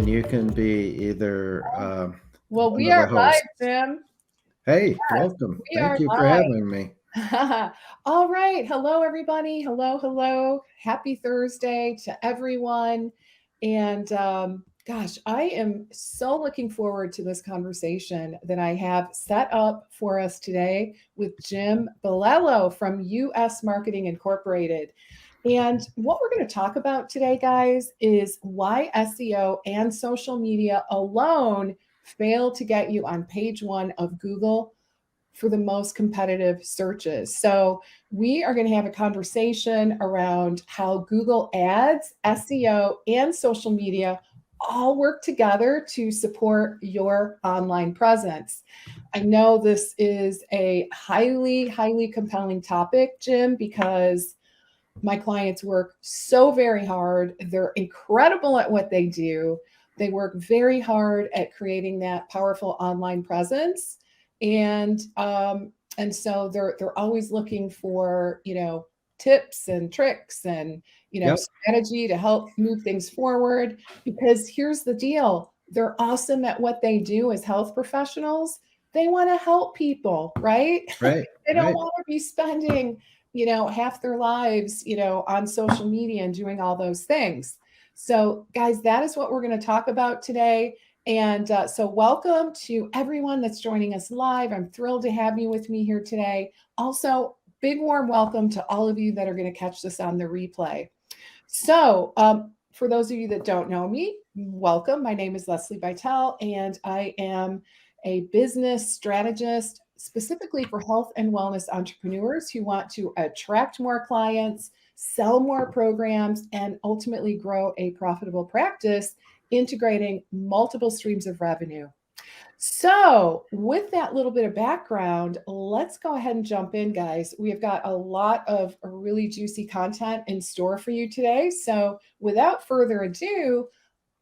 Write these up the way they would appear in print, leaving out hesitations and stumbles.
and you can be either Well, one we of the are live, hosts. Jim. Hey, Yes, welcome. we Thank are you for having me. live. All right. Hello, everybody. Hello, hello. Happy Thursday to everyone. And gosh, I am so looking forward to this conversation that I have set up for us today with Jim Bilello from US Marketing Incorporated. And what we're going to talk about today, guys, is why SEO and social media alone fail to get you on page one of Google for the most competitive searches. So, we are going to have a conversation around how Google Ads, SEO, and social media all work together to support your online presence. I know this is a highly, highly compelling topic, Jim, because my clients work so very hard. They're incredible at what they do. They work very hard at creating that powerful online presence, and so they're always looking for tips and tricks and Yep. strategy to help move things forward. Because here's the deal: they're awesome at what they do as health professionals. They want to help people, right? Right. They don't Right. want to be spending half their lives, on social media and doing all those things. So, guys, that is what we're going to talk about today. And so, welcome to everyone that's joining us live. I'm thrilled to have you with me here today. Also, big warm welcome to all of you that are going to catch this on the replay. So, for those of you that don't know me, welcome. My name is Lesli Bitel, and I am a business strategist specifically for health and wellness entrepreneurs who want to attract more clients, sell more programs, and ultimately grow a profitable practice, integrating multiple streams of revenue. So, with that little bit of background, let's go ahead and jump in, guys. We have got a lot of really juicy content in store for you today. So, without further ado,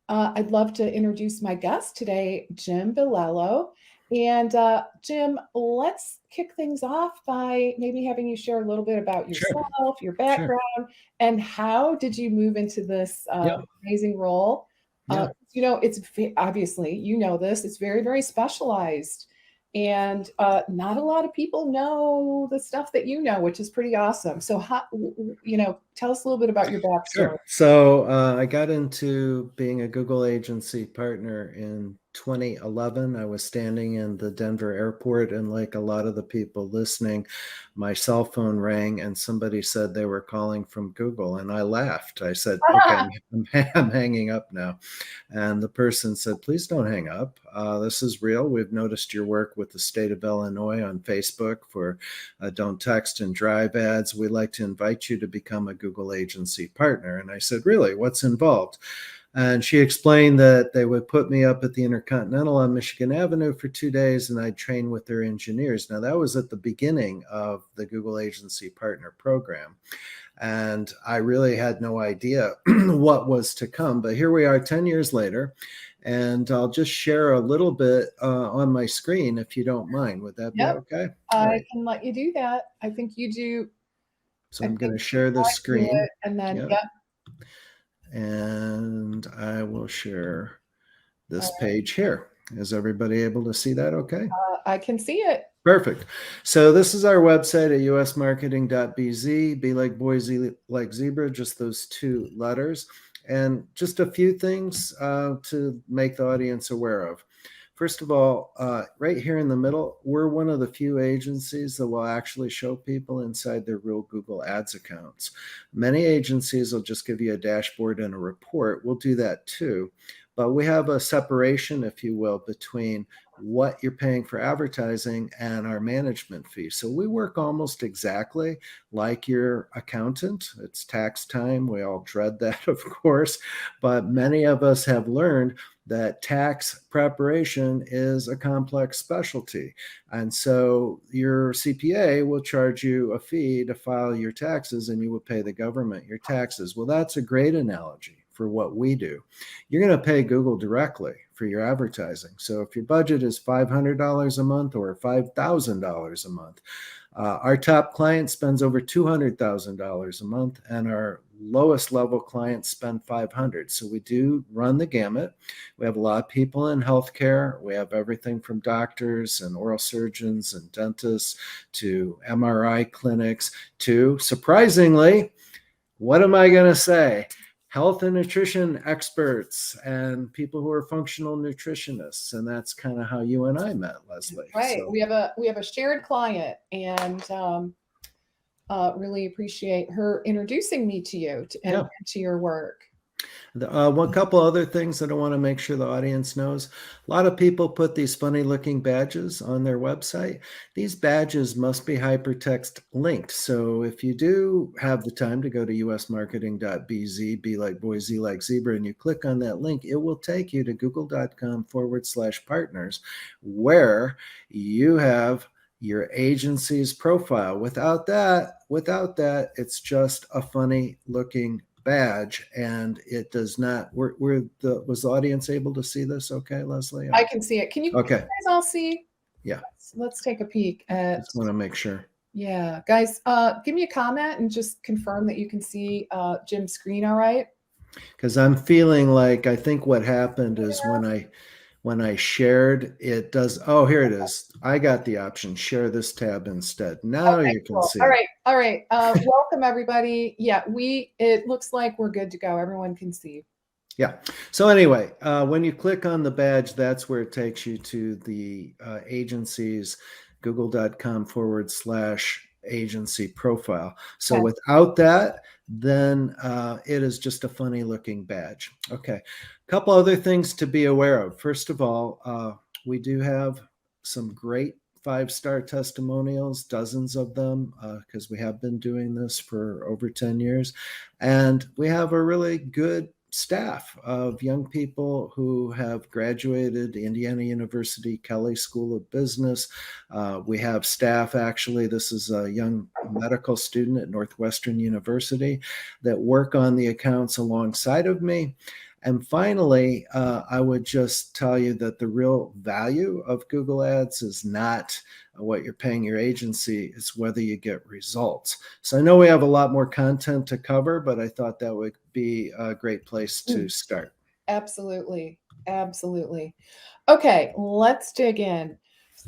I'd love to introduce my guest today, Jim Bilello. And Jim, let's kick things off by maybe having you share a little bit about Sure. yourself, your Sure. background, and how did you move into this Yeah. amazing role? Yeah. It's obviously, this, it's very, very specialized. And not a lot of people know the stuff that you know, which is pretty awesome. So, tell us a little bit about your backstory. Sure. So I got into being a Google agency partner in 2011. I was standing in the Denver airport, and like a lot of the people listening, my cell phone rang and somebody said they were calling from Google. And I laughed. I said, okay, I'm hanging up now. And the person said, please don't hang up. This is real. We've noticed your work with the state of Illinois on Facebook for Don't Text and Drive ads. We'd like to invite you to become a Google agency partner. And I said, really, what's involved? And she explained that they would put me up at the Intercontinental on Michigan Avenue for 2 days, and I'd train with their engineers. Now, that was at the beginning of the Google Agency Partner Program. And I really had no idea what was to come. But here we are 10 years later. And I'll just share a little bit on my screen, if you don't mind. Would that be Yep, okay? All I right. can let you do that. I think you do. So I I'm going think to share the I do screen. it, and then Yep. yep. And I will share this Uh, page here. Is everybody able to see that okay? I can see it. Perfect. So this is our website at usmarketing.bz, B like boy, Z like zebra, just those two letters. And just a few things to make the audience aware of. First of all, right here in the middle, we're one of the few agencies that will actually show people inside their real Google Ads accounts. Many agencies will just give you a dashboard and a report. We'll do that too. But we have a separation, if you will, between what you're paying for advertising and our management fee. So we work almost exactly like your accountant. It's tax time. We all dread that, of course, but many of us have learned that tax preparation is a complex specialty. And so your CPA will charge you a fee to file your taxes, and you will pay the government your taxes. Well, that's a great analogy for what we do. You're going to pay Google directly for your advertising. So if your budget is $500 a month or $5,000 a month, our top client spends over $200,000 a month, and our lowest level clients spend 500. So we do run the gamut. We have a lot of people in healthcare. We have everything from doctors and oral surgeons and dentists to MRI clinics to, surprisingly, what am I going to say? Health and nutrition experts and people who are functional nutritionists. And that's kind of how you and I met, Leslie. Right. So, We have a shared client, and really appreciate her introducing me to you and to your work. One couple other things that I want to make sure the audience knows. A lot of people put these funny looking badges on their website. These badges must be hypertext linked. So if you do have the time to go to usmarketing.bz, be like boy, Z like zebra, and you click on that link, it will take you to google.com/partners, where you have your agency's profile. Without that, it's just a funny looking badge, and it does not. Was the audience able to see this? Okay, Leslie. I can see it. Can you Okay. guys all see? Yeah. Let's take a peek at. Just want to make sure. Yeah, guys, give me a comment and just confirm that you can see Jim's screen. All right. Because I'm feeling like, I think what happened is when I shared, it does. Oh, here it is. I got the option, share this tab instead. Now Okay, you can cool. see. All right. All right. Welcome everybody. Yeah, it looks like we're good to go. Everyone can see. Yeah. So anyway, when you click on the badge, that's where it takes you to the agency's google.com/agency profile. So Okay. without that, then it is just a funny looking badge. Okay. A couple other things to be aware of. First of all, we do have some great 5-star testimonials, dozens of them, because we have been doing this for over 10 years. And we have a really good staff of young people who have graduated Indiana University Kelley School of Business. We have staff, actually, this is a young medical student at Northwestern University, that work on the accounts alongside of me. And finally, I would just tell you that the real value of Google Ads is not what you're paying your agency, it's whether you get results. So I know we have a lot more content to cover, but I thought that would be a great place to start. Absolutely. Absolutely. Okay, let's dig in.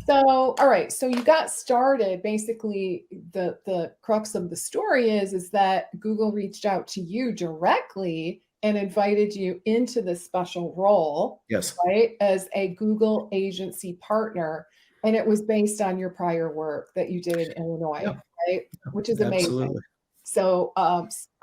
So, all right, so you got started. Basically, the crux of the story is that Google reached out to you directly and invited you into this special role, Yes. right, as a Google agency partner. And it was based on your prior work that you did in Illinois, Yeah. right? Which is amazing. Absolutely. So,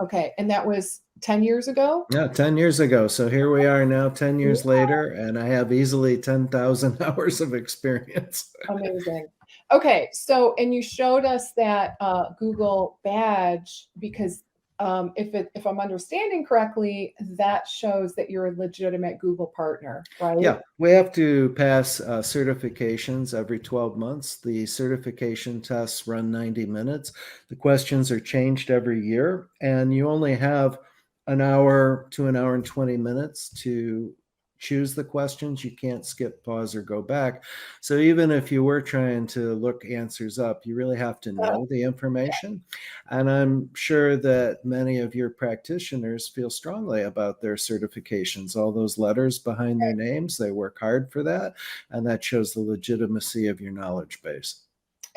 okay, and that was 10 years ago? Yeah, 10 years ago. So here we are now, 10 years later, and I have easily 10,000 hours of experience. Amazing. Okay, so and you showed us that Google badge because if I'm understanding correctly, that shows that you're a legitimate Google partner, right? Yeah, we have to pass certifications every 12 months. The certification tests run 90 minutes. The questions are changed every year, and you only have an hour to an hour and 20 minutes to choose the questions. You can't skip, pause, or go back. So even if you were trying to look answers up, you really have to know the information. And I'm sure that many of your practitioners feel strongly about their certifications, all those letters behind their names. They work hard for that, and that shows the legitimacy of your knowledge base.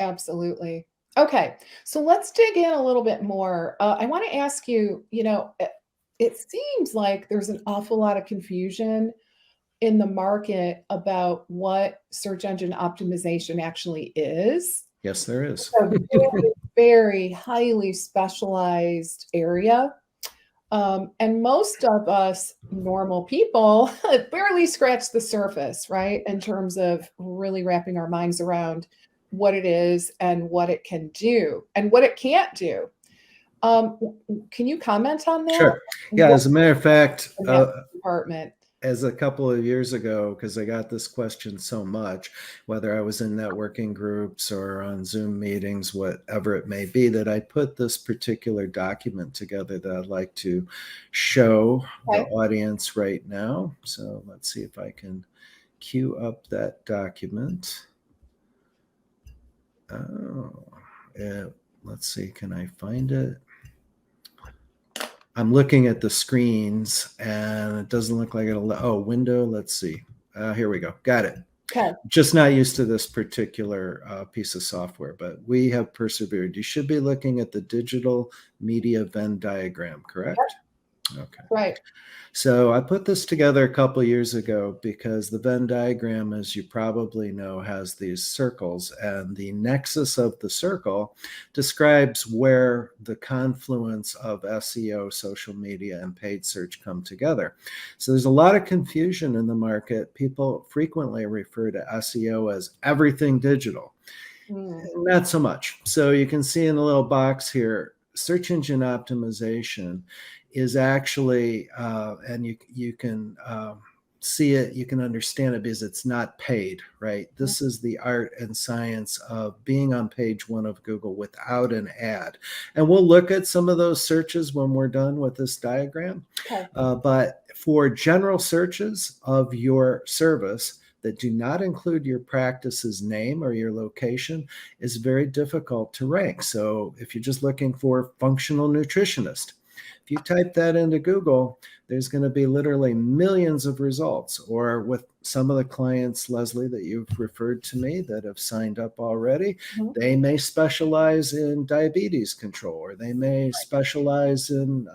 Absolutely. Okay, so let's dig in a little bit more. I want to ask you, it seems like there's an awful lot of confusion in the market about what search engine optimization actually is. Yes, there is. It's a very, very highly specialized area. And most of us normal people barely scratch the surface, right? In terms of really wrapping our minds around what it is and what it can do and what it can't do. Can you comment on that? Sure. Yeah, as a matter of fact, department. As a couple of years ago, because I got this question so much, whether I was in networking groups or on Zoom meetings, whatever it may be, that I put this particular document together that I'd like to show the audience right now. So let's see if I can queue up that document. Oh, let's see, can I find it? I'm looking at the screens and it doesn't look like it'll, oh, window, let's see. Here we go. Got it. Okay. Just not used to this particular piece of software, but we have persevered. You should be looking at the digital media Venn diagram, correct? Okay. Right. So I put this together a couple years ago because the Venn diagram, as you probably know, has these circles, and the nexus of the circle describes where the confluence of SEO, social media, and paid search come together. So there's a lot of confusion in the market. People frequently refer to SEO as everything digital. Not so much. So you can see in the little box here, search engine optimization is actually, and you can see it, you can understand it because it's not paid, right? This is the art and science of being on page one of Google without an ad. And we'll look at some of those searches when we're done with this diagram. Okay. But for general searches of your service, that do not include your practice's name or your location is very difficult to rank. So if you're just looking for functional nutritionist, if you type that into Google, there's going to be literally millions of results. Or with some of the clients, Leslie, that you've referred to me that have signed up already, they may specialize in diabetes control, or they may specialize in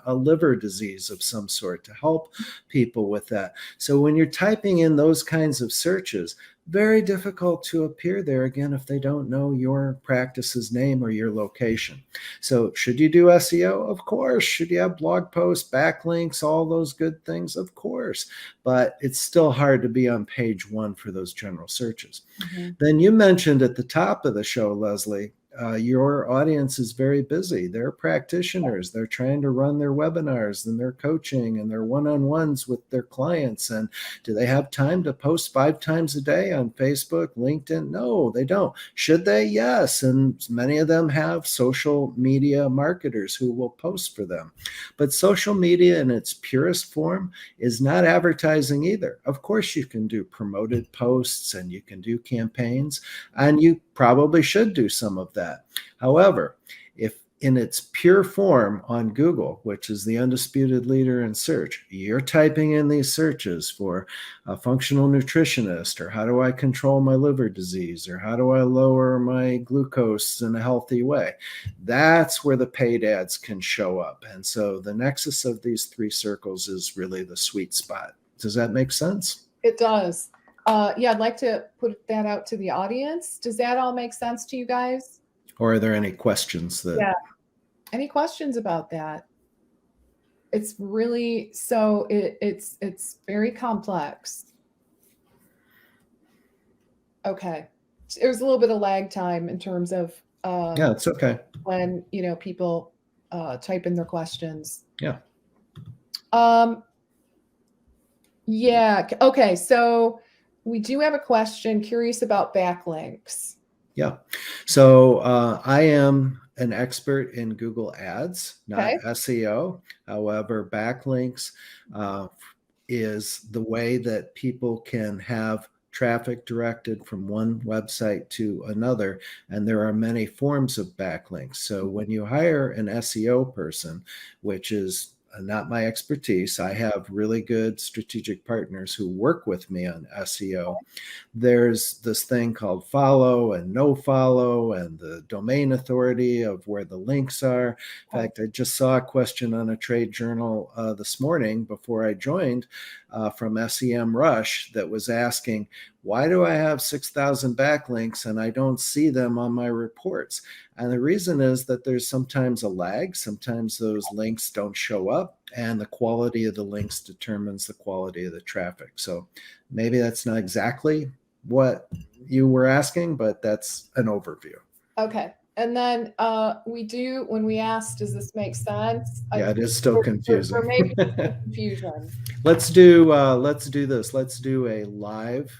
a liver disease of some sort to help people with that. So when you're typing in those kinds of searches, very difficult to appear there again if they don't know your practice's name or your location. So should you do SEO? Of course. Should you have blog posts, backlinks, all those good things? Of course. But it's still hard to be on page one for those general searches. Then you mentioned at the top of the show, Leslie, your audience is very busy. They're practitioners. They're trying to run their webinars and their coaching and their one-on-ones with their clients. And do they have time to post 5 times a day on Facebook, LinkedIn? No, they don't. Should they? Yes. And many of them have social media marketers who will post for them. But social media in its purest form is not advertising either. Of course, you can do promoted posts and you can do campaigns, and you probably should do some of that. However, if in its pure form on Google, which is the undisputed leader in search, you're typing in these searches for a functional nutritionist, or how do I control my liver disease, or how do I lower my glucose in a healthy way, that's where the paid ads can show up. And so the nexus of these 3 circles is really the sweet spot. Does that make sense? It does. Yeah, I'd like to put that out to the audience. Does that all make sense to you guys? Or are there any questions that? Yeah. Any questions about that? It's really, so it's very complex. Okay. There's a little bit of lag time in terms of Yeah, it's okay. when people type in their questions. Yeah. Yeah. Okay. So we do have a question, curious about backlinks. Yeah. So I am an expert in Google Ads, not SEO. However, backlinks is the way that people can have traffic directed from one website to another. And there are many forms of backlinks. So when you hire an SEO person, which is not my expertise, I have really good strategic partners who work with me on SEO. There's this thing called follow and no follow, and the domain authority of where the links are. In fact, I just saw a question on a trade journal this morning before I joined from SEM Rush that was asking, why do I have 6,000 backlinks and I don't see them on my reports? And the reason is that there's sometimes a lag. Sometimes those links don't show up, and the quality of the links determines the quality of the traffic. So maybe that's not exactly what you were asking, but that's an overview. Okay. And then we do, when we ask, does this make sense? Yeah, it is still confusing. We're making confusion. Let's do this. Let's do a live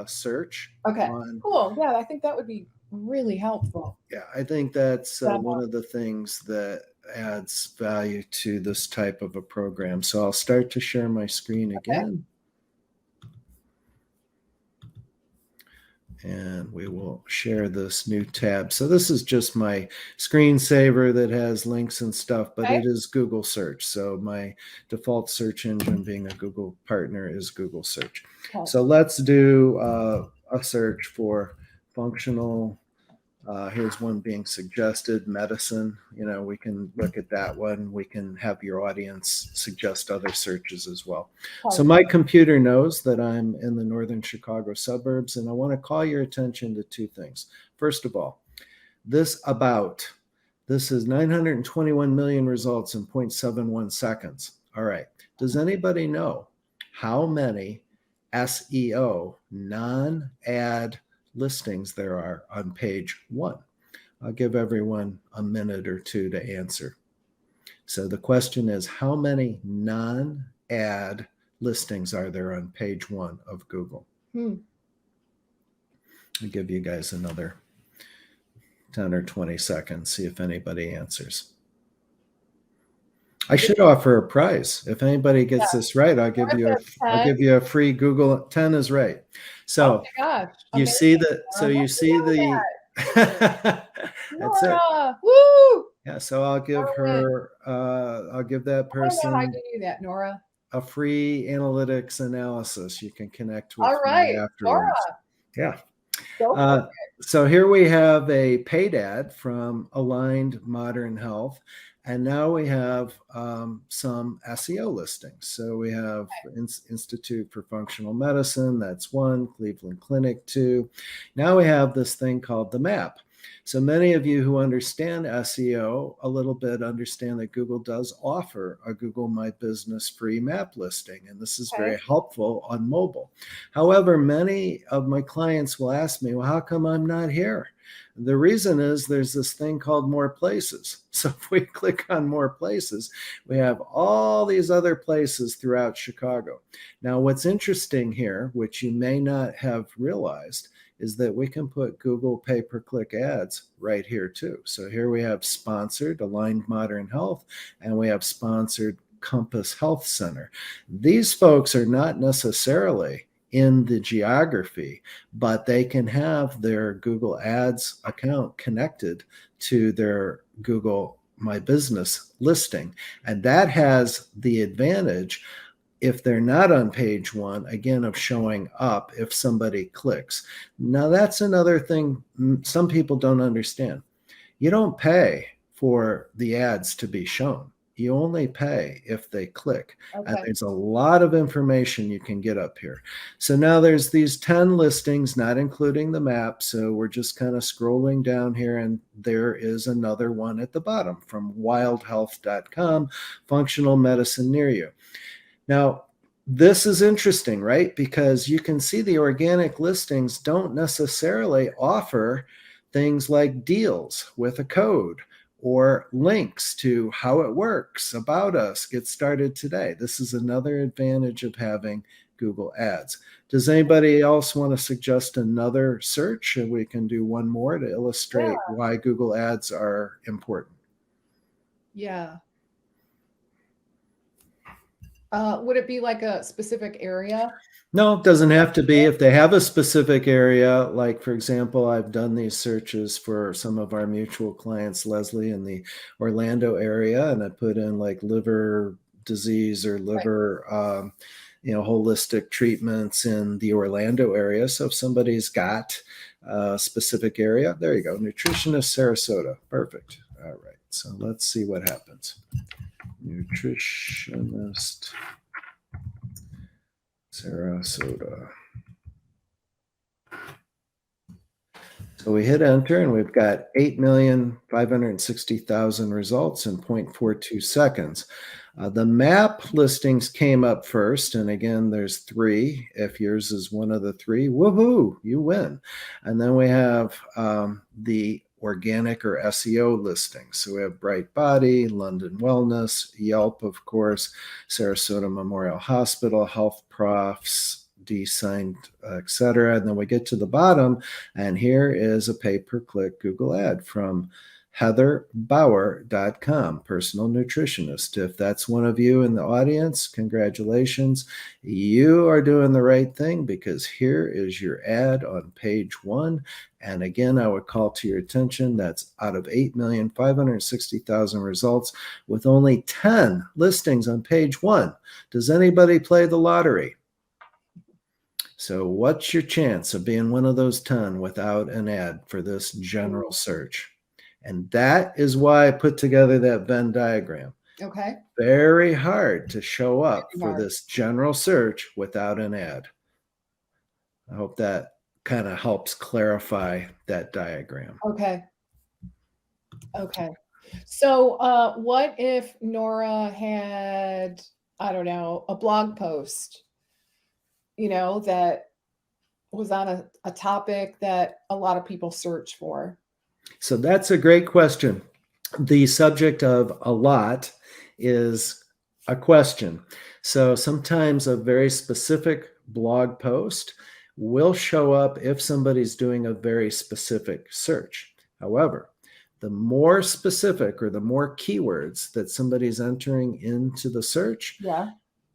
search. Okay. Cool. Yeah, I think that would be really helpful. Yeah, I think that's one of the things that adds value to this type of a program. So I'll start to share my screen again. And we will share this new tab. So this is just my screensaver that has links and stuff, but Okay. it is Google search. So my default search engine, being a Google partner, is Google search. Okay. So let's do a search for functional. Here's one being suggested, medicine. We can look at that one. We can have your audience suggest other searches as well. Okay. So my computer knows that I'm in the northern Chicago suburbs, and I want to call your attention to two things. First of all, this is 921 million results in 0.71 seconds. All right. Does anybody know how many SEO non-ad listings there are on page 1? I'll give everyone a minute or two to answer. So the question is, how many non-ad listings are there on page 1 of Google? I'll give you guys another 10 or 20 seconds, see if anybody answers. I should offer a prize. If anybody gets this right, I'll give you a free Google. 10 is right. So oh my gosh. you see the that's it. Woo! Yeah, so I'll give her I'll give that person how you do that, Nora. a free analytics analysis. You can connect with All right, me afterwards. Nora. Yeah. So here we have a paid ad from Aligned Modern Health. And now we have some SEO listings. So we have Institute for Functional Medicine, that's 1, Cleveland Clinic 2. Now we have this thing called the map. So many of you who understand SEO a little bit understand that Google does offer a Google My Business free map listing, and this is very helpful on mobile. However, many of my clients will ask me, well, how come I'm not here? The reason is there's this thing called More Places. So if we click on More Places, we have all these other places throughout Chicago. Now, what's interesting here, which you may not have realized, is that we can put Google pay-per-click ads right here too. So here we have sponsored Aligned Modern Health, and we have sponsored Compass Health Center. These folks are not necessarily in the geography, but they can have their Google Ads account connected to their Google My Business listing. And that has the advantage, if they're not on page 1, again, of showing up if somebody clicks. Now, that's another thing some people don't understand. You don't pay for the ads to be shown. You only pay if they click. And there's a lot of information you can get up here. So now there's these 10 listings, not including the map. So we're just kind of scrolling down here, and there is another one at the bottom from wildhealth.com, functional medicine near you. Now, this is interesting, right? Because you can see the organic listings don't necessarily offer things like deals with a code or links to how it works, about us, get started today. This is another advantage of having Google Ads. Does anybody else want to suggest another search? And we can do one more to illustrate why Google Ads are important. Yeah. Would it be like a specific area? No, it doesn't have to be. If they have a specific area, like, for example, I've done these searches for some of our mutual clients, Lesli, in the Orlando area, and I put in like liver disease or liver, holistic treatments in the Orlando area. So if somebody's got a specific area, there you go. Nutritionist Sarasota. Perfect. All right. So let's see what happens. Nutritionist Sarasota. So we hit enter, and we've got 8,560,000 results in 0.42 seconds. The map listings came up first, and again, there's 3. If yours is one of the 3, woohoo, you win. And then we have the organic or SEO listings. So we have Bright Body, London Wellness, Yelp, of course, Sarasota Memorial Hospital, Health Profs, DSigned, etc. And then we get to the bottom, and here is a pay-per-click Google ad from heatherbauer.com, personal nutritionist. If that's one of you in the audience, congratulations. You are doing the right thing, because here is your ad on page 1. And again, I would call to your attention, that's out of 8,560,000 results with only 10 listings on page 1. Does anybody play the lottery? So what's your chance of being one of those 10 without an ad for this general search? And that is why I put together that Venn diagram. Okay. Very hard to show up for this general search without an ad. I hope that kind of helps clarify that diagram. Okay. Okay. So what if Nora had, I don't know, a blog post, that was on a topic that a lot of people search for? So that's a great question. The subject of a lot is a question. So sometimes a very specific blog post will show up if somebody's doing a very specific search. However, the more specific or the more keywords that somebody's entering into the search,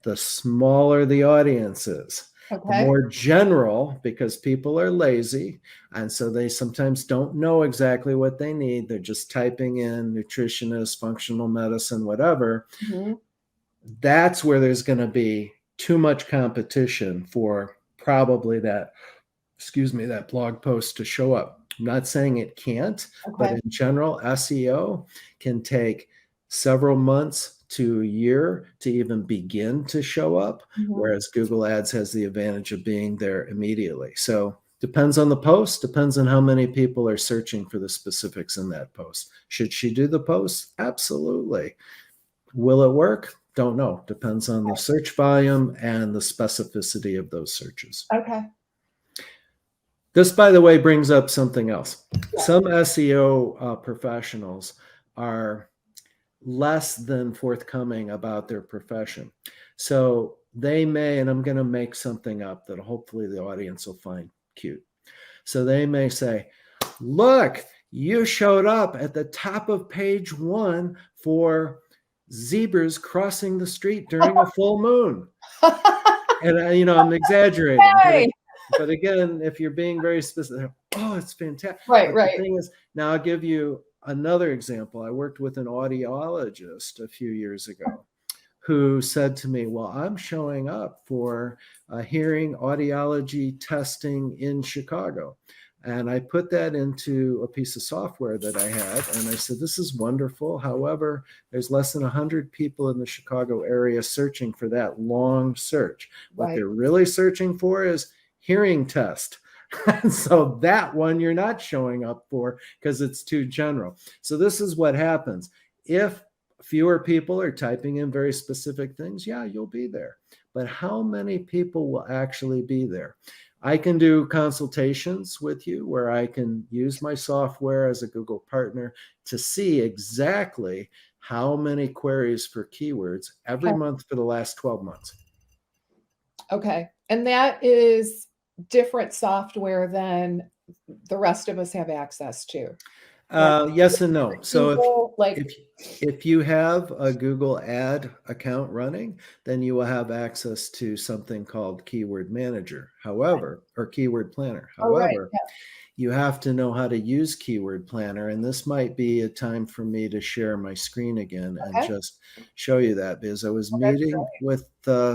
the smaller the audience is. The more general, because people are lazy, and so they sometimes don't know exactly what they need. They're just typing in nutritionist, functional medicine, whatever. That's where there's going to be too much competition for probably that blog post to show up. I'm not saying it can't, but in general, SEO can take several months to a year to even begin to show up, whereas Google Ads has the advantage of being there immediately. So depends on the post, depends on how many people are searching for the specifics in that post. Should she do the post? Absolutely. Will it work? Don't know. Depends on the search volume and the specificity of those searches. Okay. This, by the way, brings up something else. Some SEO professionals are less than forthcoming about their profession. So they may, and I'm going to make something up that hopefully the audience will find cute. So they may say, look, you showed up at the top of page 1 for zebras crossing the street during a full moon. And I'm exaggerating. But again, if you're being very specific, oh, it's fantastic. Right. The thing is, now I'll give you another example. I worked with an audiologist a few years ago who said to me, well, I'm showing up for hearing audiology testing in Chicago. And I put that into a piece of software that I had. And I said, this is wonderful. However, there's less than 100 people in the Chicago area searching for that long search. What they're really searching for is hearing test. And so that one you're not showing up for because it's too general. So this is what happens. If fewer people are typing in very specific things, yeah, you'll be there. But how many people will actually be there? I can do consultations with you where I can use my software as a Google partner to see exactly how many queries for keywords every month for the last 12 months. Okay. And that is different software than the rest of us have access to. Yes and no. So if you have a Google ad account running, then you will have access to something called Keyword Manager, or Keyword Planner. However, you have to know how to use Keyword Planner. And this might be a time for me to share my screen again and just show you that, because I was meeting with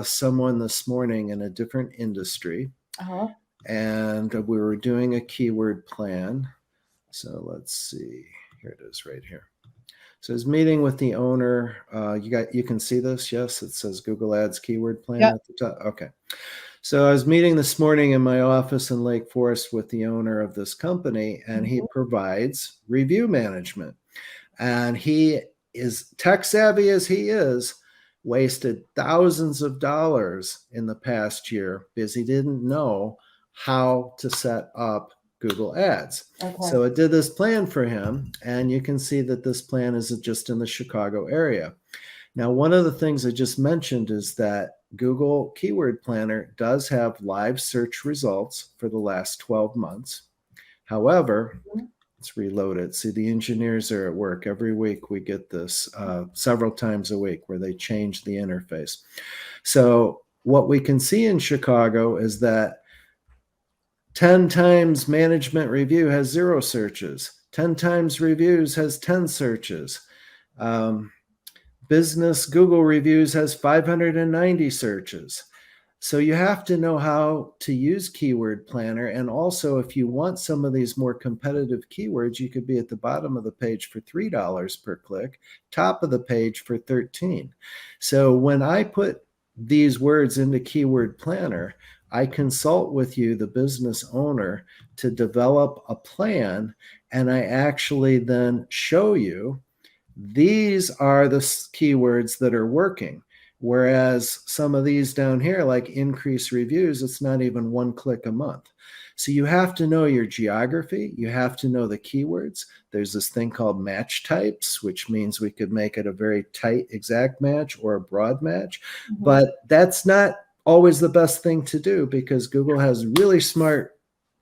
someone this morning in a different industry. And we were doing a keyword plan. So let's see, here it is right here. So I was meeting with the owner. You can see this. Yes, it says Google Ads keyword plan at the top. Okay. So I was meeting this morning in my office in Lake Forest with the owner of this company, and he provides review management. And he is tech savvy as he is, wasted thousands of dollars in the past year because he didn't know how to set up Google Ads. So I did this plan for him, and you can see that this plan is just in the Chicago area. Now, one of the things I just mentioned is that Google Keyword Planner does have live search results for the last 12 months. However, Let's reload it. See, the engineers are at work. Every week we get this several times a week where they change the interface. So what we can see in Chicago is that 10 times management review has 0 searches. 10 times reviews has 10 searches. Business Google reviews has 590 searches. So you have to know how to use Keyword Planner. And also, if you want some of these more competitive keywords, you could be at the bottom of the page for $3 per click, top of the page for $13. So when I put these words into Keyword Planner, I consult with you, the business owner, to develop a plan. And I actually then show you these are the keywords that are working. Whereas some of these down here, like increase reviews, it's not even 1 click a month. So you have to know your geography. You have to know the keywords. There's this thing called match types, which means we could make it a very tight exact match or a broad match. Mm-hmm. But that's not always the best thing to do because Google has really smart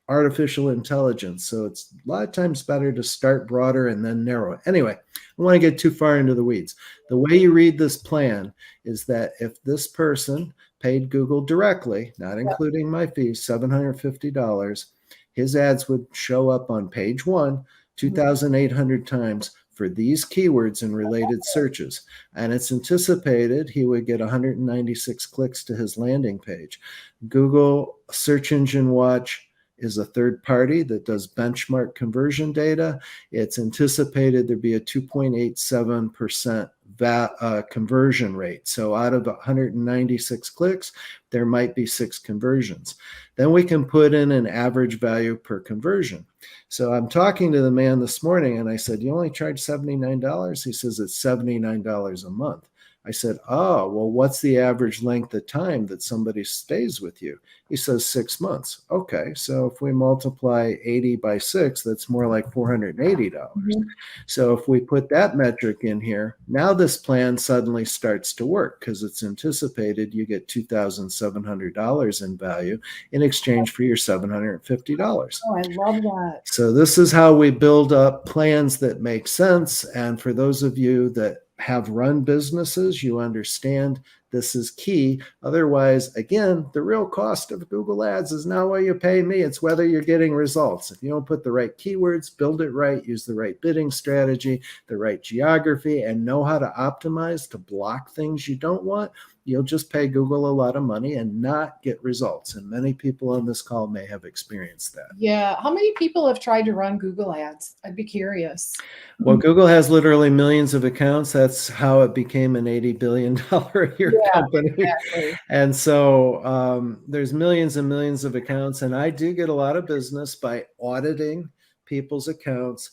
artificial intelligence. So it's a lot of times better to start broader and then narrow it. Anyway, I don't want to get too far into the weeds. The way you read this plan is that if this person paid Google directly, not including my fees, $750, his ads would show up on page 1, 2,800 times for these keywords and related searches. And it's anticipated he would get 196 clicks to his landing page. Google Search Engine Watch is a third party that does benchmark conversion data. It's anticipated there'd be a 2.87% conversion rate. So out of 196 clicks, there might be 6 conversions. Then we can put in an average value per conversion. So I'm talking to the man this morning and I said, you only charge $79? He says it's $79 a month. I said, oh, well, what's the average length of time that somebody stays with you? He says 6 months. Okay, so if we multiply 80 by 6, that's more like $480. Mm-hmm. So if we put that metric in here, now this plan suddenly starts to work because it's anticipated you get $2,700 in value in exchange for your $750. Oh, I love that. So this is how we build up plans that make sense. And for those of you that have run businesses, you understand this is key. Otherwise, again, the real cost of Google Ads is not what you pay me. It's whether you're getting results. If you don't put the right keywords, build it right, use the right bidding strategy, the right geography, and know how to optimize to block things you don't want, you'll just pay Google a lot of money and not get results. And many people on this call may have experienced that. Yeah. How many people have tried to run Google Ads? I'd be curious. Well, Google has literally millions of accounts. That's how it became an $80 billion a year company. Exactly. And so there's millions and millions of accounts. And I do get a lot of business by auditing people's accounts,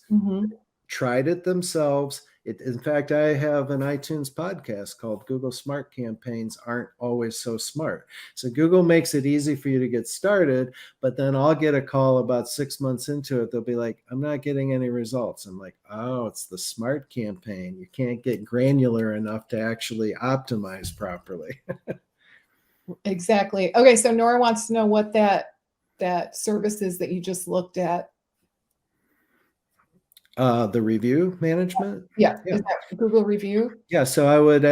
tried it themselves. In fact, I have an iTunes podcast called Google Smart Campaigns Aren't Always So Smart. So Google makes it easy for you to get started, but then I'll get a call about 6 months into it. They'll be like, I'm not getting any results. I'm like, oh, it's the Smart Campaign. You can't get granular enough to actually optimize properly. Exactly. Okay, so Nora wants to know what that service is that you just looked at. The review management? Yeah. Is that Google Review? Yeah, so I would,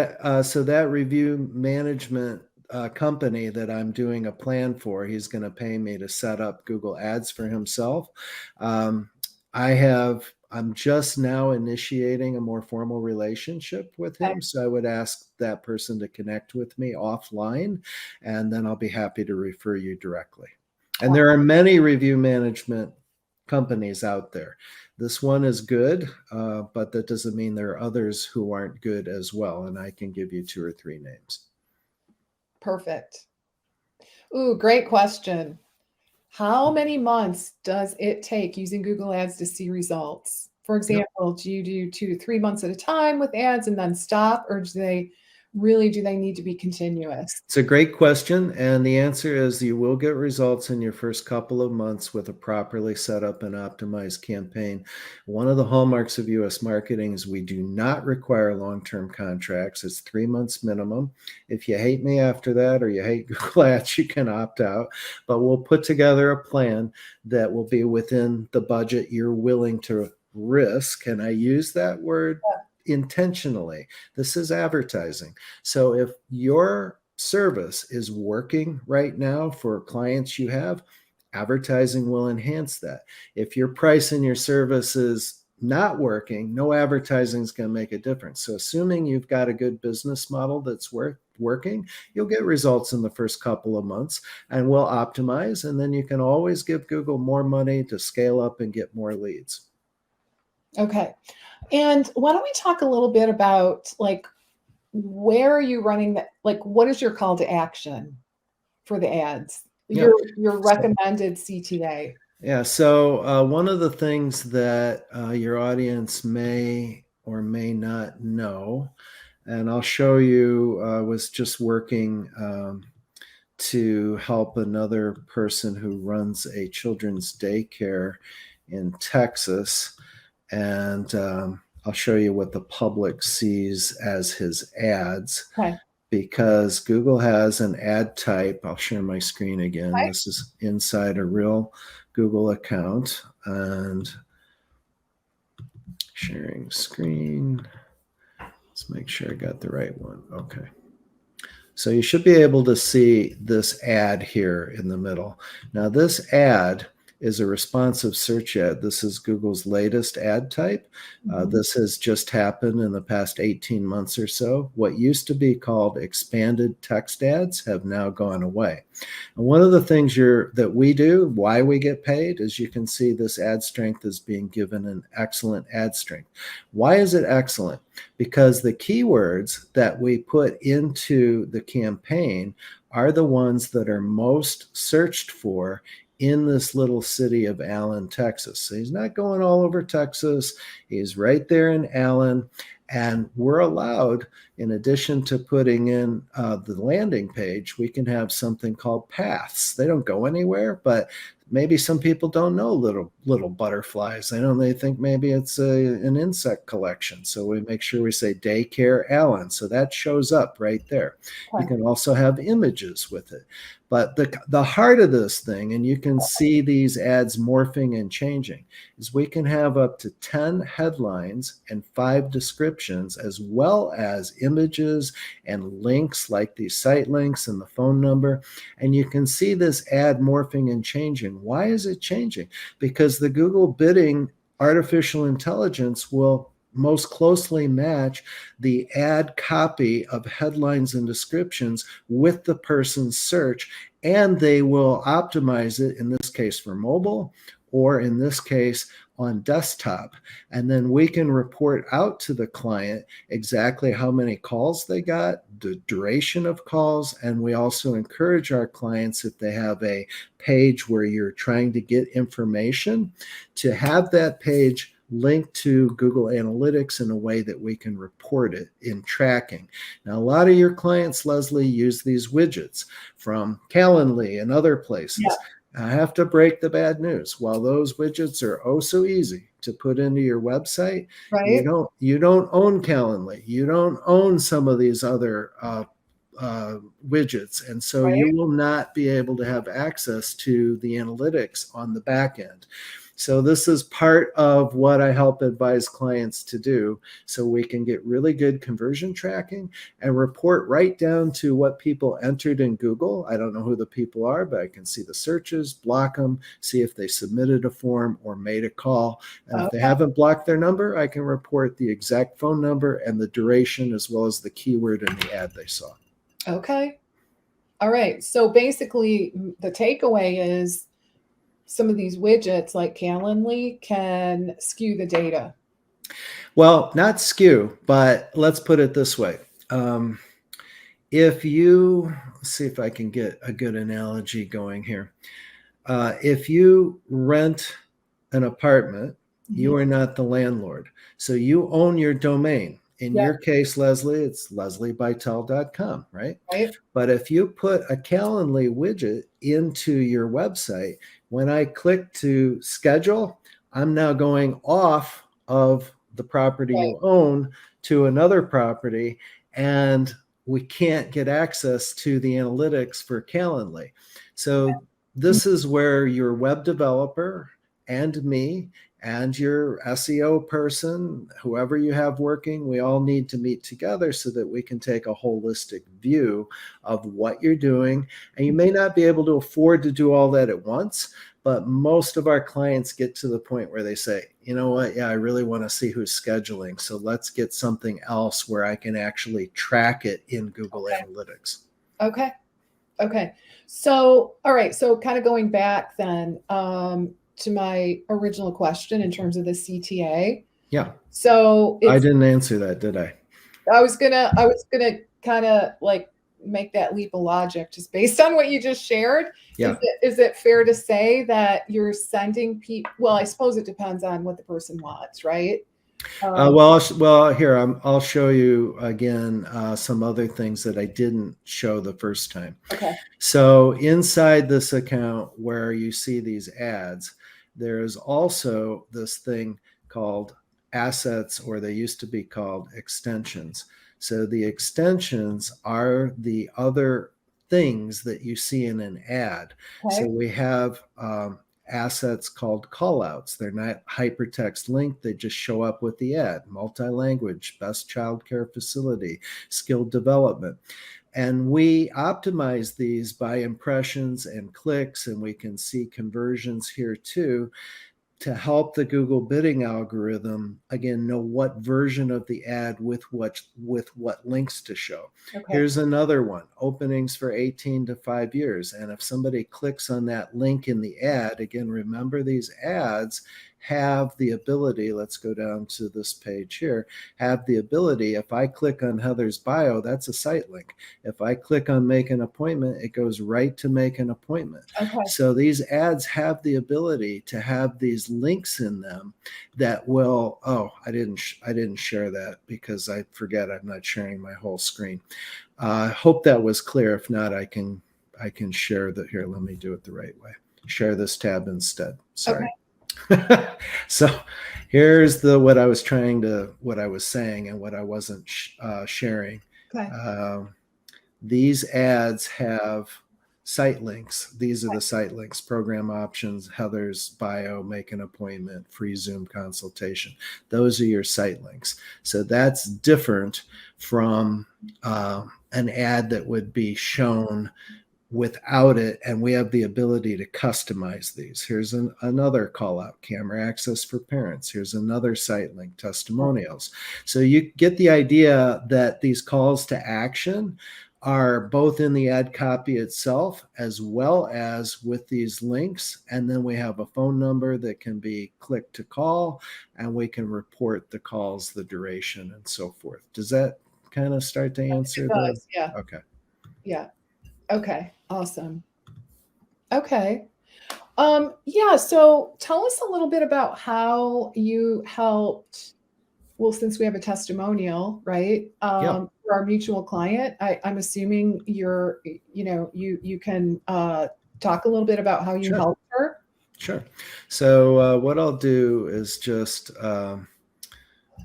so that review management company that I'm doing a plan for, he's going to pay me to set up Google Ads for himself. I'm just now initiating a more formal relationship with him. So I would ask that person to connect with me offline, and then I'll be happy to refer you directly. And there are many review management companies out there. This one is good, but that doesn't mean there are others who aren't good as well. And I can give you 2 or 3 names. Perfect. Ooh, great question. How many months does it take using Google Ads to see results? For example, do you do 2 to 3 months at a time with ads and then stop, or do they really do they need to be continuous? It's a great question. And the answer is you will get results in your first couple of months with a properly set up and optimized campaign. One of the hallmarks of US marketing is we do not require long-term contracts. It's 3 months minimum. If you hate me after that or you hate Google Ads, you can opt out. But we'll put together a plan that will be within the budget you're willing to risk. And I use that word intentionally. This is advertising. So if your service is working right now for clients you have, advertising will enhance that. If your price and your service is not working, no advertising is going to make a difference. So assuming you've got a good business model that's working, you'll get results in the first couple of months, and we'll optimize, and then you can always give Google more money to scale up and get more leads. Okay. And why don't we talk a little bit about like where are you running that? Like, what is your call to action for the ads? Yeah. Your recommended CTA. Yeah. So one of the things that your audience may or may not know, and I'll show you, was just working to help another person who runs a children's daycare in Texas. And I'll show you what the public sees as his ads. Okay. Because Google has an ad type. I'll share my screen again. Okay. This is inside a real Google account, and sharing screen. Let's make sure I got the right one. Okay. So you should be able to see this ad here in the middle. Now this ad is a responsive search ad. This is Google's latest ad type. This has just happened in the past 18 months or so. What used to be called expanded text ads have now gone away. And one of the things that we do, why we get paid, is you can see this ad strength is being given an excellent ad strength. Why is it excellent? Because the keywords that we put into the campaign are the ones that are most searched for in this little city of Allen, Texas. So he's not going all over Texas. He's right there in Allen. And we're allowed, in addition to putting in the landing page, we can have something called paths. They don't go anywhere, but maybe some people don't know little butterflies. They think maybe it's an insect collection. So we make sure we say daycare Allen. So that shows up right there. Okay. You can also have images with it. But the heart of this thing, and you can see these ads morphing and changing, is we can have up to 10 headlines and 5 descriptions, as well as images and links like these site links and the phone number. And you can see this ad morphing and changing. Why is it changing? Because the Google bidding artificial intelligence will most closely match the ad copy of headlines and descriptions with the person's search, and they will optimize it, in this case for mobile, or in this case on desktop. And then we can report out to the client exactly how many calls they got, the duration of calls, and we also encourage our clients, if they have a page where you're trying to get information, to have that page linked to Google Analytics in a way that we can report it in tracking. Now, a lot of your clients, Leslie, use these widgets from Calendly and other places. Yeah. I have to break the bad news. While those widgets are oh so easy to put into your website, Right. you don't own Calendly. You don't own some of these other widgets. And so you will not be able to have access to the analytics on the back end. So this is part of what I help advise clients to do, so we can get really good conversion tracking and report right down to what people entered in Google. I don't know who the people are, but I can see the searches, block them, see if they submitted a form or made a call. And if they haven't blocked their number, I can report the exact phone number and the duration, as well as the keyword in the ad they saw. Okay. All right. So basically, the takeaway is some of these widgets like Calendly can skew the data. Well, not skew, but let's put it this way. If you, let's see if I can get a good analogy going here. If you rent an apartment, you are not the landlord. So you own your domain. In Yeah. your case, Leslie, it's lesliebitel.com, right? Right. But if you put a Calendly widget into your website, when I click to schedule, I'm now going off of the property Right. you own to another property, and we can't get access to the analytics for Calendly. So this is where your web developer and me and your SEO person, whoever you have working, we all need to meet together so that we can take a holistic view of what you're doing. And you may not be able to afford to do all that at once, but most of our clients get to the point where they say, you know what, yeah, I really want to see who's scheduling. So let's get something else where I can actually track it in Google Analytics. Okay. Okay. So, all right. So kind of going back then to my original question in terms of the CTA. Yeah. So I didn't answer that, did I? I was gonna kind of like make that leap of logic just based on what you just shared. Yeah. Is it fair to say that you're sending people? Well, I suppose it depends on what the person wants, right? Well, here I'll show you again some other things that I didn't show the first time. Okay. So inside this account where you see these ads, there is also this thing called assets, or they used to be called extensions. So the extensions are the other things that you see in an ad. Okay. So we have assets called callouts. They're not hypertext linked. They just show up with the ad. Multi-language, best childcare facility, skilled development. And we optimize these by impressions and clicks, and we can see conversions here too, to help the Google bidding algorithm, again, know what version of the ad with what links to show. Okay. Here's another one, openings for 18 to 5 years. And if somebody clicks on that link in the ad, again, remember these ads have the ability, let's go down to this page here, have the ability, if I click on Heather's bio, that's a site link. If I click on make an appointment, it goes right to make an appointment. Okay. So these ads have the ability to have these links in them that will, I didn't share that because I forget I'm not sharing my whole screen. I hope that was clear. If not, I can share that here. Let me do it the right way. Share this tab instead. Sorry. Okay. So here's what I was saying and what I wasn't sharing. Okay. These ads have site links. These are the site links: program options, Heather's bio, make an appointment, free Zoom consultation. Those are your site links. So that's different from an ad that would be shown without it, and we have the ability to customize these. Here's another call out, camera access for parents. Here's another site link, testimonials. So you get the idea that these calls to action are both in the ad copy itself as well as with these links. And then we have a phone number that can be clicked to call, and we can report the calls, the duration, and so forth. Does that kind of start to answer that? Yeah. Okay. Yeah. Okay. Awesome. Okay. Yeah. So tell us a little bit about how you helped. Well, since we have a testimonial, right? For our mutual client, I'm assuming you can talk a little bit about how you helped her. Sure. So what I'll do is just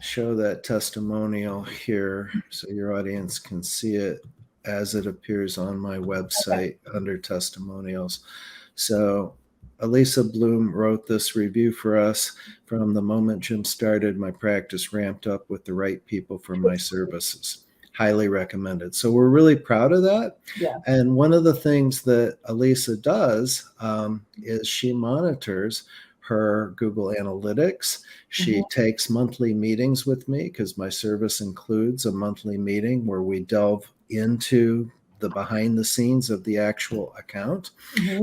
show that testimonial here so your audience can see it as it appears on my website under testimonials. So Elisa Bloom wrote this review for us. From the moment Jim started, my practice ramped up with the right people for my services. Highly recommended. So we're really proud of that. Yeah. And one of the things that Elisa does is she monitors her Google Analytics. She takes monthly meetings with me because my service includes a monthly meeting where we delve into the behind the scenes of the actual account.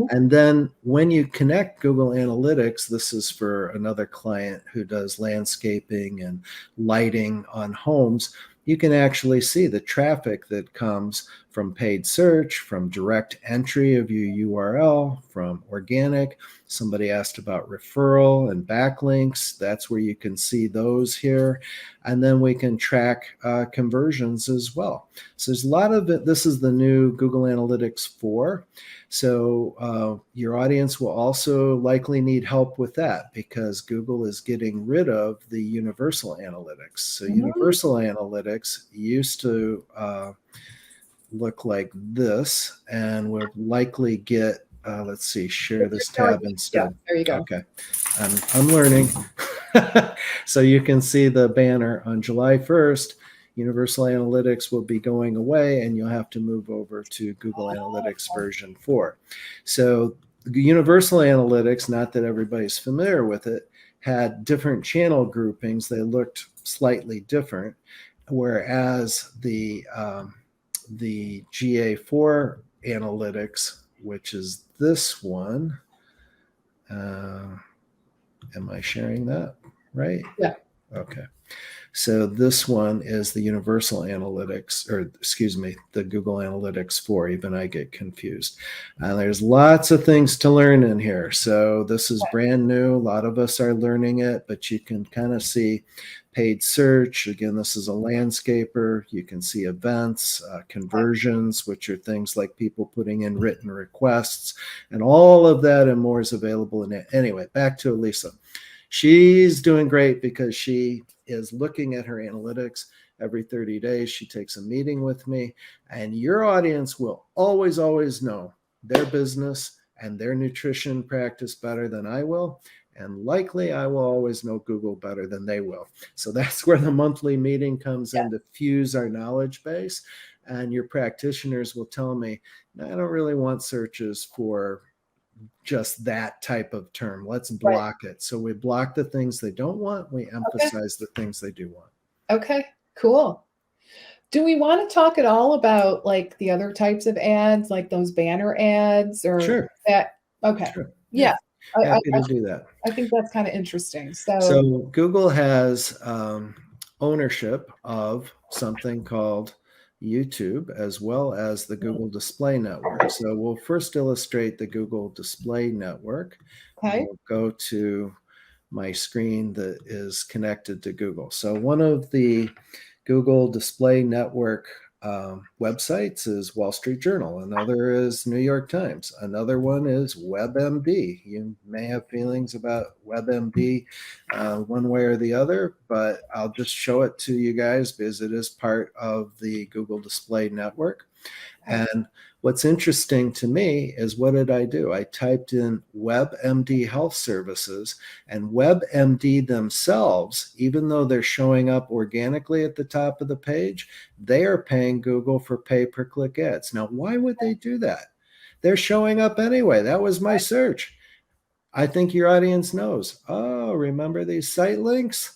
And then when you connect Google Analytics, this is for another client who does landscaping and lighting on homes, you can actually see the traffic that comes from paid search, from direct entry of your URL, from organic. Somebody asked about referral and backlinks. That's where you can see those here. And then we can track conversions as well. So there's a lot of it. This is the new Google Analytics 4. So your audience will also likely need help with that because Google is getting rid of the universal analytics. So universal analytics used to look like this, and we'll likely get, let's see, share this tab instead. Yeah, there you go. Okay, I'm learning. So you can see the banner on July 1st. Universal Analytics will be going away, and you'll have to move over to Google Analytics version 4. So Universal Analytics, not that everybody's familiar with it, had different channel groupings. They looked slightly different, whereas the GA4 Analytics, which is this one, am I sharing that right? Yeah. Okay. So this one is the Universal Analytics, or excuse me, the Google Analytics 4. Even I get confused. There's lots of things to learn in here. So this is brand new. A lot of us are learning it, but you can kind of see paid search. Again, this is a landscaper. You can see events, conversions, which are things like people putting in written requests, and all of that and more is available in it. Anyway, back to Elisa. She's doing great because she is looking at her analytics every 30 days. She takes a meeting with me, and your audience will always, always know their business and their nutrition practice better than I will. And likely I will always know Google better than they will. So that's where the monthly meeting comes in to fuse our knowledge base. And your practitioners will tell me, I don't really want searches for just that type of term. Let's block it. So we block the things they don't want. We emphasize the things they do want. Okay, cool. Do we want to talk at all about like the other types of ads, like those banner ads or that? Okay. Sure. Yeah. Happy to do that. I think that's kind of interesting. So Google has ownership of something called YouTube as well as the Google Display Network. So we'll first illustrate the Google Display Network. Okay. We'll go to my screen that is connected to Google. So one of the Google Display Network websites is Wall Street Journal. Another is New York Times. Another one is WebMD. You may have feelings about WebMD one way or the other, but I'll just show it to you guys because it is part of the Google Display Network. And what's interesting to me is, what did I do? I typed in WebMD Health Services, and WebMD themselves, even though they're showing up organically at the top of the page, they are paying Google for pay-per-click ads. Now, why would they do that? They're showing up anyway. That was my search. I think your audience knows. Oh, remember these site links?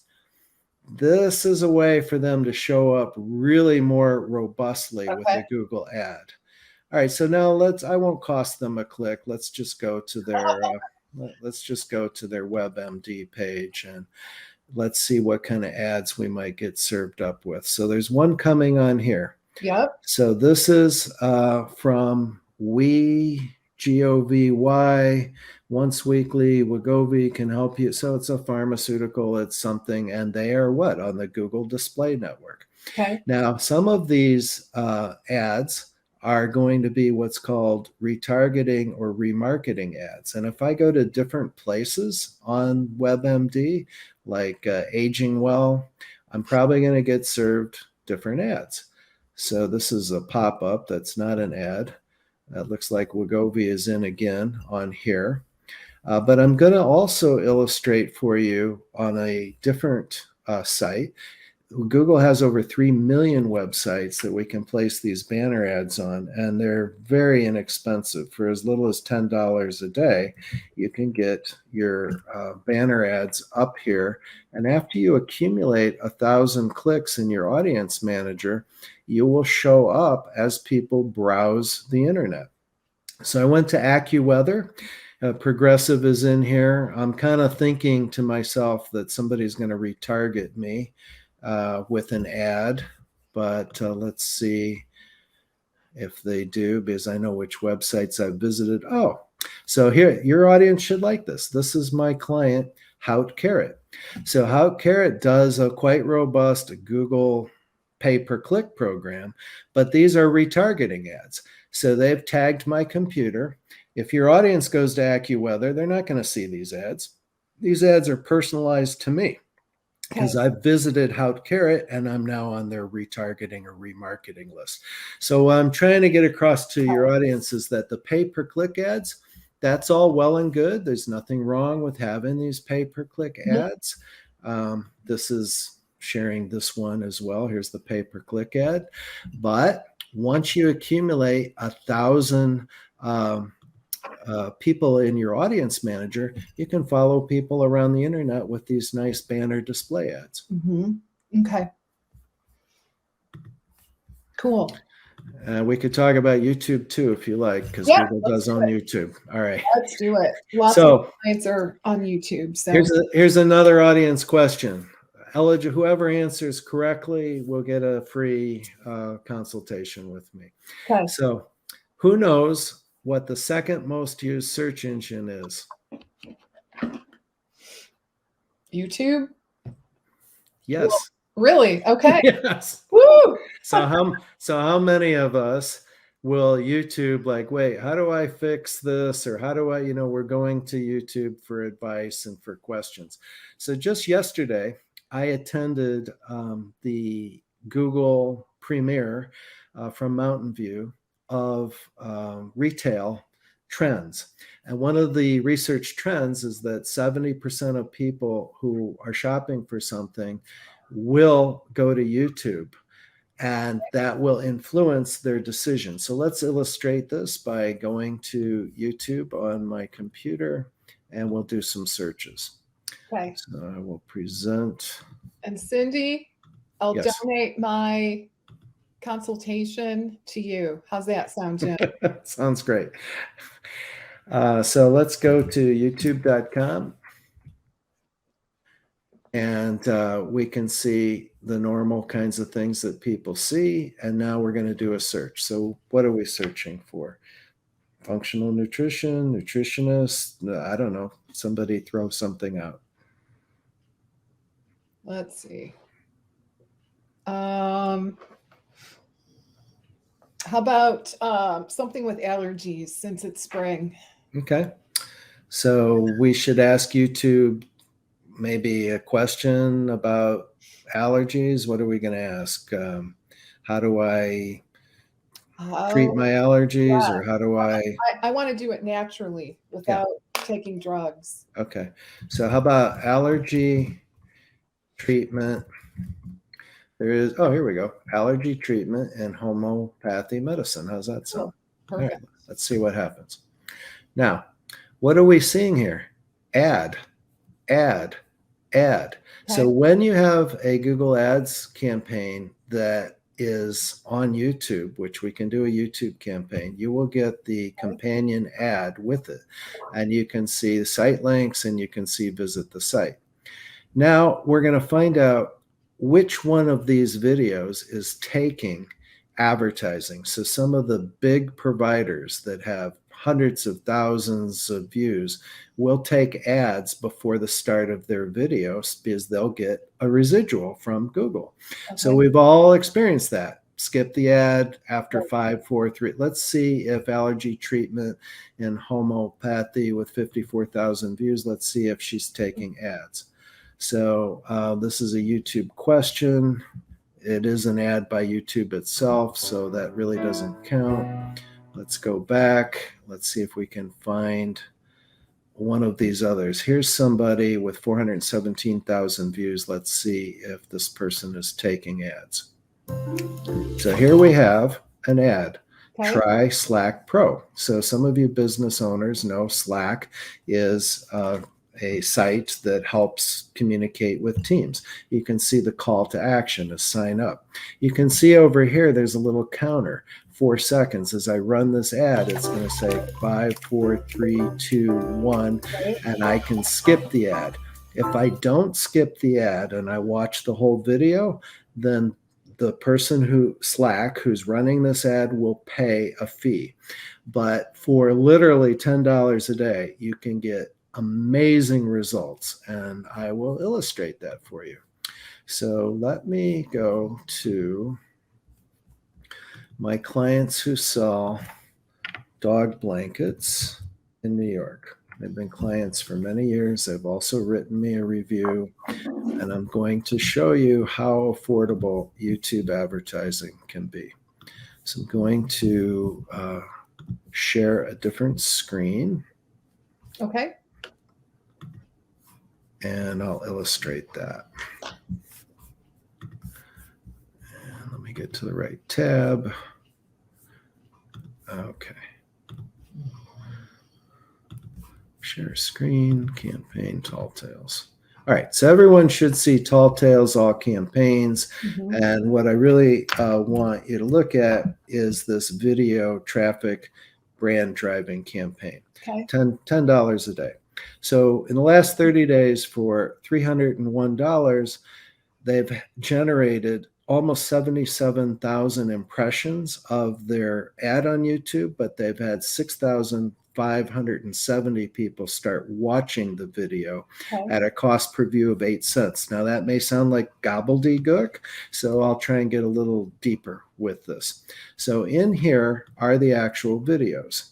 This is a way for them to show up really more robustly with a Google ad. All right, so now I won't cost them a click. Let's just go to their WebMD page, and let's see what kind of ads we might get served up with. So there's one coming on here. Yep. So this is from GOVY, once weekly. Wegovy can help you. So it's a pharmaceutical, it's something, and they are what? On the Google Display Network. Okay. Now, some of these ads are going to be what's called retargeting or remarketing ads. And if I go to different places on WebMD, like Aging Well, I'm probably going to get served different ads. So this is a pop-up that's not an ad. It looks like Wegovy is in again on here. But I'm going to also illustrate for you on a different site. Google has over 3 million websites that we can place these banner ads on, and they're very inexpensive. For as little as $10 a day, you can get your banner ads up here. And after you accumulate 1,000 clicks in your audience manager, you will show up as people browse the internet. So I went to AccuWeather. Progressive is in here. I'm kind of thinking to myself that somebody's going to retarget me with an ad. but let's see if they do, because I know which websites I've visited. Oh, so here, your audience should like this. This is my client, Hout Carrot. So Hout Carrot does a quite robust Google pay-per-click program, but these are retargeting ads. So they've tagged my computer. If your audience goes to AccuWeather, they're not going to see these ads. These ads are personalized to me because I've visited Hout Carrot and I'm now on their retargeting or remarketing list. So what I'm trying to get across to your audience is that the pay-per-click ads, that's all well and good. There's nothing wrong with having these pay-per-click ads. This is sharing this one as well. Here's the pay-per-click ad. But once you accumulate 1,000 people in your audience manager, you can follow people around the internet with these nice banner display ads. Okay. Cool. We could talk about YouTube too, if you like, because Google does own YouTube. All right. Let's do it. Lots of clients are on YouTube. So here's another audience question. Whoever answers correctly will get a free consultation with me. Okay. So who knows what the second most used search engine is? YouTube? Yes. Well, really? Okay. Yes. Woo! So how many of us will YouTube like, wait, how do I fix this? Or how do I, we're going to YouTube for advice and for questions. So just yesterday, I attended the Google premiere from Mountain View of retail trends. And one of the research trends is that 70% of people who are shopping for something will go to YouTube, and that will influence their decision. So let's illustrate this by going to YouTube on my computer, and we'll do some searches. Okay. So I will present. And Cindy, I'll donate my consultation to you. How's that sound, Jim? Sounds great. So let's go to youtube.com. And we can see the normal kinds of things that people see. And now we're going to do a search. So what are we searching for? Functional nutrition, nutritionist, I don't know. Somebody throw something out. Let's see. How about something with allergies since it's spring? Okay. So we should ask YouTube maybe a question about allergies. What are we going to ask? How do I treat my allergies, or how do I want to do it naturally without taking drugs. Okay. So how about allergy treatment? There is, here we go. Allergy treatment and homeopathy medicine. How's that sound? Perfect. All right, let's see what happens. Now, what are we seeing here? Ad. Okay. So when you have a Google Ads campaign that is on YouTube, which we can do a YouTube campaign, you will get the companion ad with it. And you can see the site links and you can see visit the site. Now we're going to find out which one of these videos is taking advertising. So some of the big providers that have hundreds of thousands of views will take ads before the start of their videos because they'll get a residual from Google. Okay. So we've all experienced that. Skip the ad after 5, 4, 3. Let's see if allergy treatment and homeopathy with 54,000 views. Let's see if she's taking ads. So this is a YouTube question. It is an ad by YouTube itself, so that really doesn't count. Let's go back. Let's see if we can find one of these others. Here's somebody with 417,000 views. Let's see if this person is taking ads. So here we have an ad. Okay. Try Slack Pro. So some of you business owners know Slack is a site that helps communicate with teams. You can see the call to action to sign up. You can see over here, there's a little counter, 4 seconds. As I run this ad, it's going to say 5, 4, 3, 2, 1, and I can skip the ad. If I don't skip the ad and I watch the whole video, then the person who's running this ad will pay a fee. But for literally $10 a day, you can get amazing results. And I will illustrate that for you. So let me go to my clients who sell dog blankets in New York. They've been clients for many years. They've also written me a review, and I'm going to show you how affordable YouTube advertising can be. So I'm going to share a different screen. Okay. And I'll illustrate that. And let me get to the right tab. Okay. Share screen, campaign, Tall Tales. All right, so everyone should see Tall Tales, all campaigns. Mm-hmm. And what I really want you to look at is this video traffic brand driving campaign. Okay. $10 a day. So in the last 30 days for $301, they've generated almost 77,000 impressions of their ad on YouTube, but they've had 6,570 people start watching the video at a cost per view of 8 cents. Now that may sound like gobbledygook, so I'll try and get a little deeper with this. So in here are the actual videos.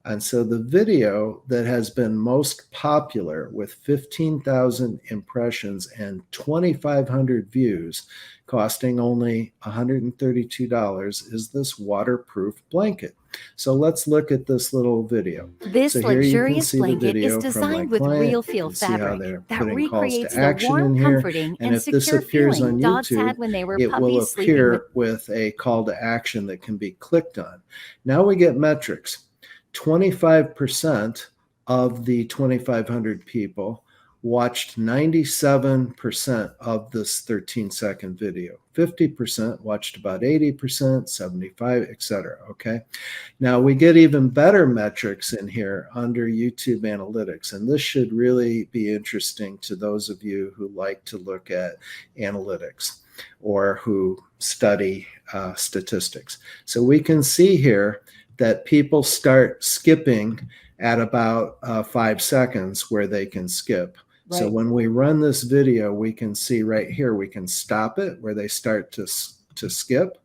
And so the video that has been most popular with 15,000 impressions and 2,500 views, costing only $132, is this waterproof blanket. So let's look at this little video. This so here luxurious blanket is designed with real feel fabric that recreates the warm, comforting, and secure feeling dogs had when they were it will puppies sleeping appear with a call to action that can be clicked on. Now we get metrics. 25% of the 2,500 people watched 97% of this 13-second video. 50% watched about 80%, 75, etc. Okay. Now we get even better metrics in here under YouTube Analytics, and this should really be interesting to those of you who like to look at analytics or who study statistics. So we can see here that people start skipping at about 5 seconds where they can skip. Right. So when we run this video, we can see right here, we can stop it where they start to skip.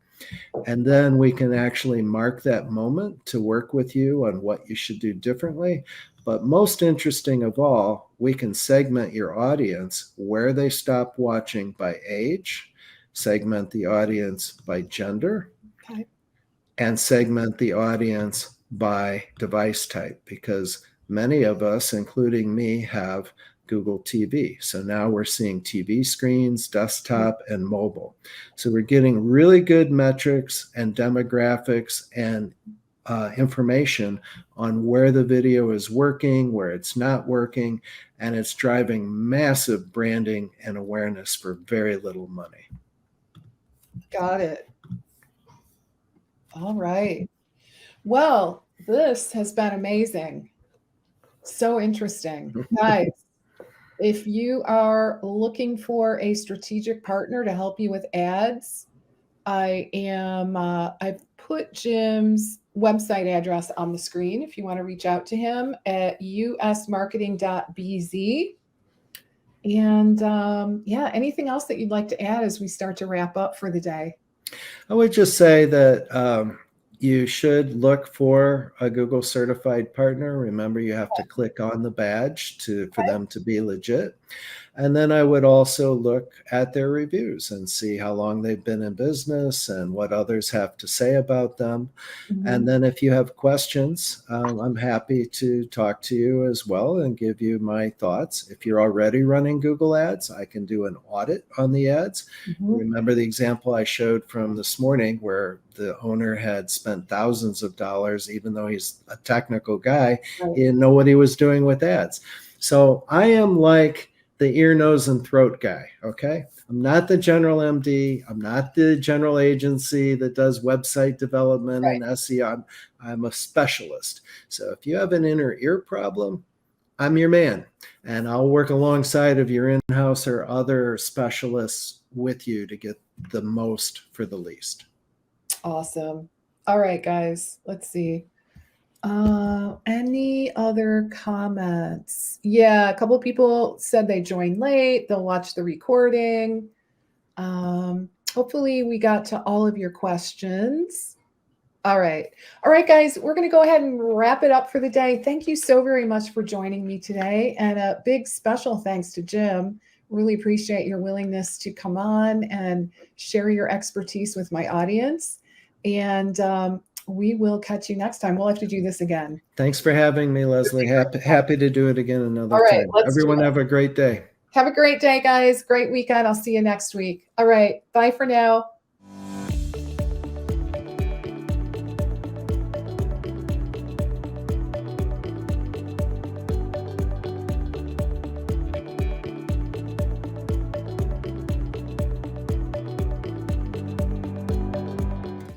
And then we can actually mark that moment to work with you on what you should do differently. But most interesting of all, we can segment your audience where they stop watching by age, segment the audience by gender, okay, and segment the audience by device type, because many of us, including me, have Google TV. So now we're seeing TV screens, desktop, and mobile. So we're getting really good metrics and demographics and information on where the video is working, where it's not working, and it's driving massive branding and awareness for very little money. Got it. All right. Well, this has been amazing. So interesting. Guys, if you are looking for a strategic partner to help you with ads, I've put Jim's website address on the screen if you want to reach out to him at usmarketing.bz. And yeah, anything else that you'd like to add as we start to wrap up for the day? I would just say that you should look for a Google certified partner. Remember, you have to click on the badge for them to be legit. And then I would also look at their reviews and see how long they've been in business and what others have to say about them. Mm-hmm. And then if you have questions, I'm happy to talk to you as well and give you my thoughts. If you're already running Google ads, I can do an audit on the ads. Mm-hmm. Remember the example I showed from this morning where the owner had spent thousands of dollars, even though he's a technical guy, right. He didn't know what he was doing with ads. So I am like the ear, nose, and throat guy, okay? I'm not the general MD. I'm not the general agency that does website development and SEO. I'm a specialist. So if you have an inner ear problem, I'm your man, and I'll work alongside of your in-house or other specialists with you to get the most for the least. Awesome. All right, guys, let's see. Any other comments? Yeah, a couple of people said they joined late. They'll watch the recording. Hopefully we got to all of your questions. All right, guys, we're going to go ahead and wrap it up for the day. Thank you so very much for joining me today. And a big special thanks to Jim. Really appreciate your willingness to come on and share your expertise with my audience. And we will catch you next time. We'll have to do this again. Thanks for having me, Leslie. Happy to do it again another time. Everyone have a great day. Have a great day, guys. Great weekend. I'll see you next week. All right. Bye for now.